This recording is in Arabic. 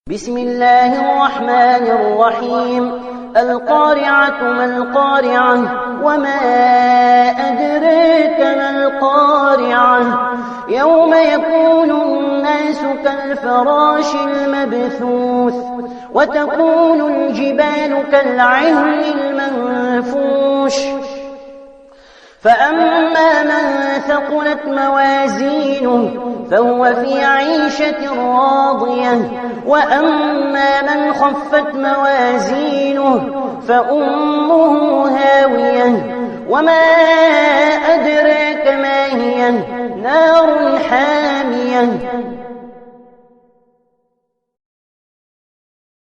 بسم الله الرحمن الرحيم القارعة ما القارعة وما أدريك ما القارعة يوم يكون الناس كالفراش المبثوث وتكون الجبال كالعهن المنفوش فأما من ثقلت موازينه فهو في عيشة راضية وأما من خفت موازينه فأمه هاوية وما أدراك ما هي نار حامية